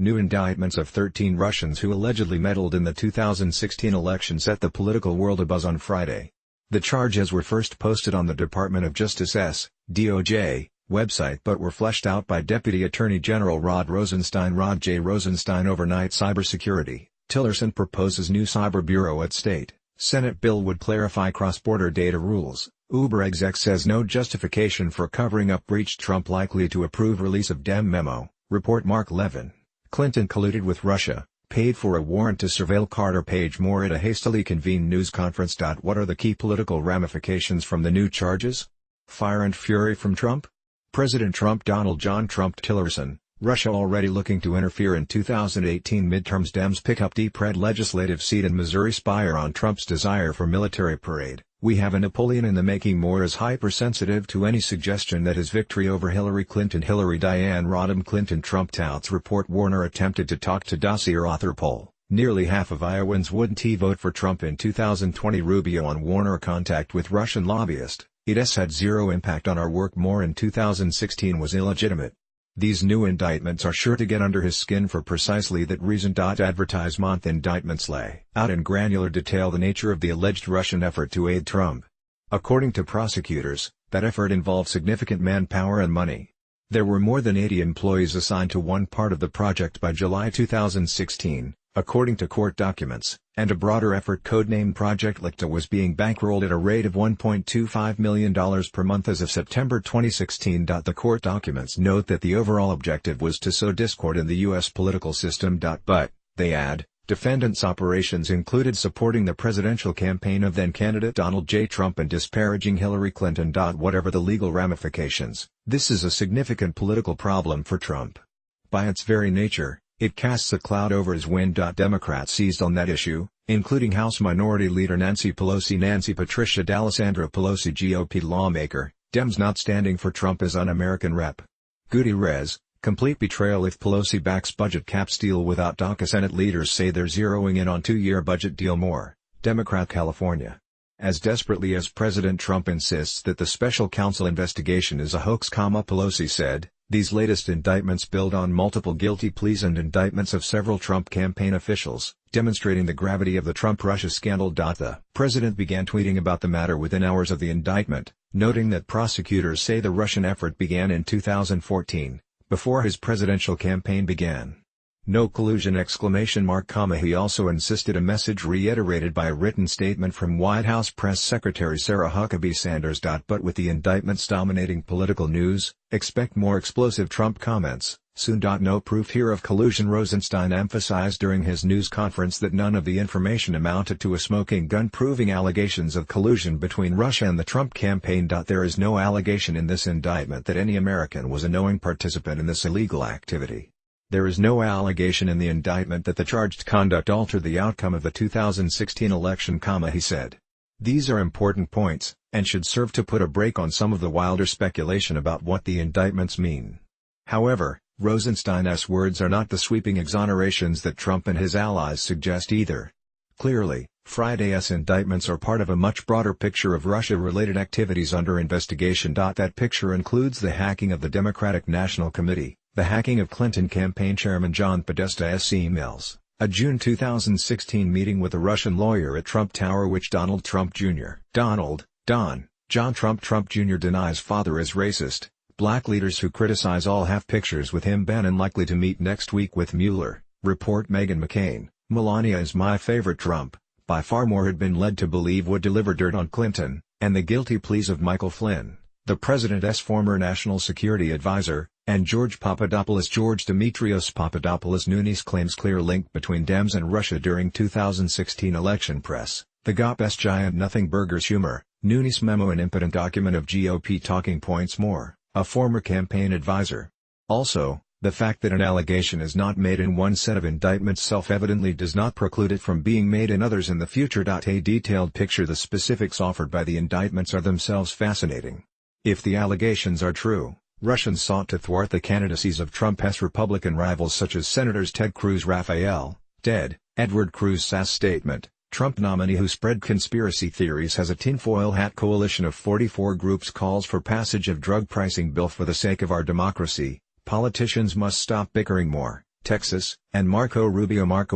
New indictments of 13 Russians who allegedly meddled in the 2016 election set the political world abuzz on Friday. The charges were first posted on the Department of Justice (DOJ) website but were fleshed out by Deputy Attorney General Rod Rosenstein. Rod J. Rosenstein. Overnight cybersecurity. Tillerson proposes new cyber bureau at state. Senate bill would clarify cross-border data rules. Uber exec says no justification for covering up breach. Trump likely to approve release of Dem memo. Report. Mark Levin. Clinton colluded with Russia, paid for a warrant to surveil Carter. Page. More at a hastily convened news conference. What are the key political ramifications from the new charges? Fire and fury from Trump? President Trump. Donald John Trump. Tillerson. Russia already looking to interfere in 2018 midterms. Dems pick up deep red legislative seat in Missouri. Spire on Trump's desire for military parade. We have a Napoleon in the making. Moore is hypersensitive to any suggestion that his victory over Hillary Clinton. Hillary Diane Rodham. Clinton. Trump touts report Warner attempted to talk to dossier author poll. Nearly half of Iowans wouldn't vote for Trump in 2020. Rubio on Warner contact with Russian lobbyist. It has had zero impact on our work. Moore in 2016 was illegitimate. These new indictments are sure to get under his skin for precisely that reason. Advertisement indictments lay out in granular detail the nature of the alleged Russian effort to aid Trump. According to prosecutors, that effort involved significant manpower and money. There were more than 80 employees assigned to one part of the project by July 2016, according to court documents, and a broader effort codenamed Project Licta was being bankrolled at a rate of $1.25 million per month as of September 2016. The court documents note that the overall objective was to sow discord in the U.S. political system. But, they add, defendants' operations included supporting the presidential campaign of then-candidate Donald J. Trump and disparaging Hillary Clinton. Whatever the legal ramifications, this is a significant political problem for Trump. By its very nature, it casts a cloud over his win. Democrats seized on that issue, including House Minority Leader Nancy Pelosi. Nancy Patricia D'Alessandro Pelosi. GOP lawmaker, Dems not standing for Trump as un-American rep. Gutierrez, complete betrayal if Pelosi backs budget cap steal without DACA. Senate leaders say they're zeroing in on two-year budget deal. More, Democrat. California. As desperately as President Trump insists that the special counsel investigation is a hoax, Pelosi said, these latest indictments build on multiple guilty pleas and indictments of several Trump campaign officials, demonstrating the gravity of the Trump-Russia scandal. The president began tweeting about the matter within hours of the indictment, noting that prosecutors say the Russian effort began in 2014, before his presidential campaign began. No collusion! He also insisted a message reiterated by a written statement from White House Press Secretary Sarah Huckabee Sanders. But with the indictments dominating political news, expect more explosive Trump comments soon. No proof here of collusion. Rosenstein emphasized during his news conference that none of the information amounted to a smoking gun proving allegations of collusion between Russia and the Trump campaign. There is no allegation in this indictment that any American was a knowing participant in this illegal activity. There is no allegation in the indictment that the charged conduct altered the outcome of the 2016 election, he said. These are important points, and should serve to put a brake on some of the wilder speculation about what the indictments mean. However, Rosenstein's words are not the sweeping exonerations that Trump and his allies suggest either. Clearly, Friday's indictments are part of a much broader picture of Russia-related activities under investigation. That picture includes the hacking of the Democratic National Committee, the hacking of Clinton campaign chairman John Podesta's emails, a June 2016 meeting with a Russian lawyer at Trump Tower which Donald Trump Jr. John Trump Jr. denies father is racist. Black leaders who criticize all have pictures with him. Bannon likely to meet next week with Mueller. Report. Meghan McCain. Melania is my favorite. Trump, by far more had been led to believe would deliver dirt on Clinton, and the guilty pleas of Michael Flynn, the president's former national security advisor, and George Papadopoulos. George Demetrios Papadopoulos. Nunes claims clear link between Dems and Russia during 2016 election. Press. The GOP's giant nothing burgers humor. Nunes memo an impotent document of GOP talking points. More, a former campaign advisor. Also, the fact that an allegation is not made in one set of indictments self-evidently does not preclude it from being made in others in the future. A detailed picture. The specifics offered by the indictments are themselves fascinating. If the allegations are true, Russians sought to thwart the candidacies of Trump's Republican rivals such as Senators Ted Cruz, Edward Cruz. SAS statement. Trump nominee who spread conspiracy theories has a tinfoil hat coalition of 44 groups calls for passage of drug pricing bill for the sake of our democracy. Politicians must stop bickering more. Texas, and Marco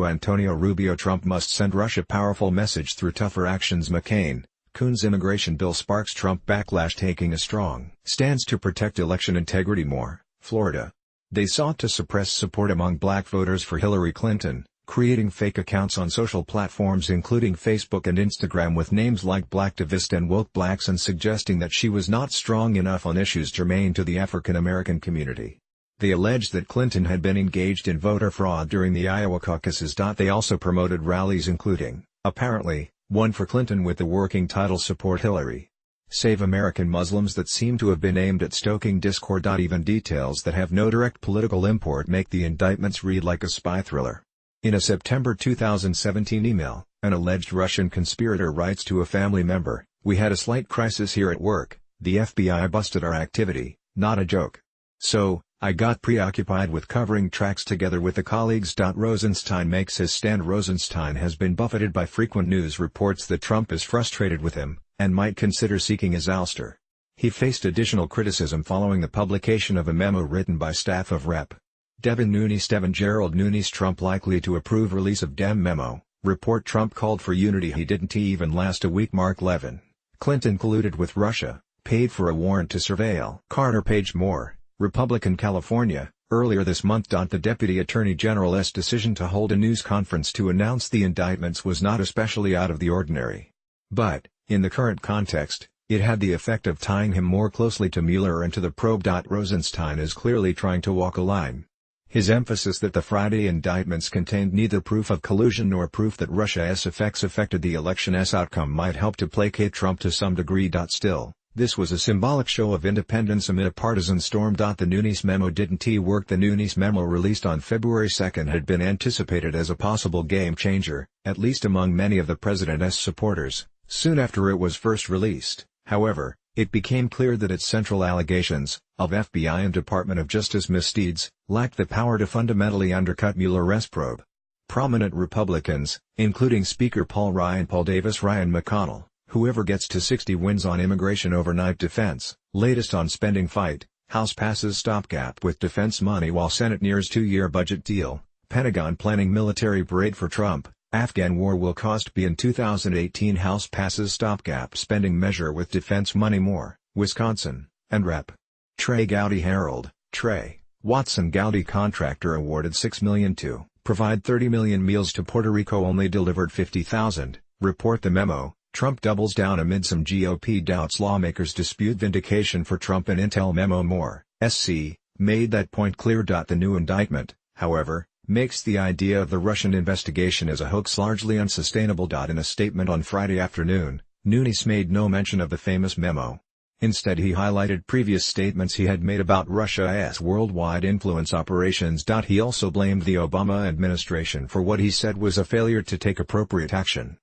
Antonio Rubio. Trump must send Russia powerful message through tougher actions. McCain, Coons immigration bill sparks Trump backlash, taking a strong stance to protect election integrity. Moore, Florida. They sought to suppress support among black voters for Hillary Clinton, creating fake accounts on social platforms including Facebook and Instagram with names like Blacktivist and Woke Blacks, and suggesting that she was not strong enough on issues germane to the African American community. They alleged that Clinton had been engaged in voter fraud during the Iowa caucuses. They also promoted rallies including, apparently, one for Clinton with the working title "Support Hillary. Save American Muslims" that seem to have been aimed at stoking discord. Even details that have no direct political import make the indictments read like a spy thriller. In a September 2017 email, an alleged Russian conspirator writes to a family member, "We had a slight crisis here at work, the FBI busted our activity, not a joke. So, I got preoccupied with covering tracks together with the colleagues." Rosenstein makes his stand. Rosenstein has been buffeted by frequent news reports that Trump is frustrated with him, and might consider seeking his ouster. He faced additional criticism following the publication of a memo written by staff of Rep. Devin Nunes. Gerald Nunes. Trump likely to approve release of Dem memo, report. Trump called for unity. He didn't even last a week. Mark Levin. Clinton colluded with Russia, paid for a warrant to surveil. Carter Page. Moore, Republican, California. Earlier this month. The Deputy Attorney General's decision to hold a news conference to announce the indictments was not especially out of the ordinary. But, in the current context, it had the effect of tying him more closely to Mueller and to the probe. Rosenstein is clearly trying to walk a line. His emphasis that the Friday indictments contained neither proof of collusion nor proof that Russia's effects affected the election's outcome might help to placate Trump to some degree. Still, this was a symbolic show of independence amid a partisan storm. The Nunes memo didn't work. The Nunes memo, released on February 2, had been anticipated as a possible game changer, at least among many of the president's supporters, soon after it was first released. However, it became clear that its central allegations, of FBI and Department of Justice misdeeds, lacked the power to fundamentally undercut Mueller's probe. Prominent Republicans, including Speaker Paul Ryan, Paul Davis, Ryan McConnell, whoever gets to 60 wins on immigration overnight, defense, latest on spending fight, House passes stopgap with defense money while Senate nears two-year budget deal, Pentagon planning military parade for Trump, Afghan war will cost B in 2018, House passes stopgap spending measure with defense money. More, Wisconsin, and Rep. Trey Gowdy. Herald, Trey Watson Gowdy. Contractor awarded $6 million to provide 30 million meals to Puerto Rico, only delivered 50,000, report the memo. Trump doubles down amid some GOP doubts. Lawmakers dispute vindication for Trump and Intel memo. Moore, SC, made that point clear. The new indictment, however, makes the idea of the Russian investigation as a hoax largely unsustainable. In a statement on Friday afternoon, Nunes made no mention of the famous memo. Instead, he highlighted previous statements he had made about Russia's worldwide influence operations. He also blamed the Obama administration for what he said was a failure to take appropriate action.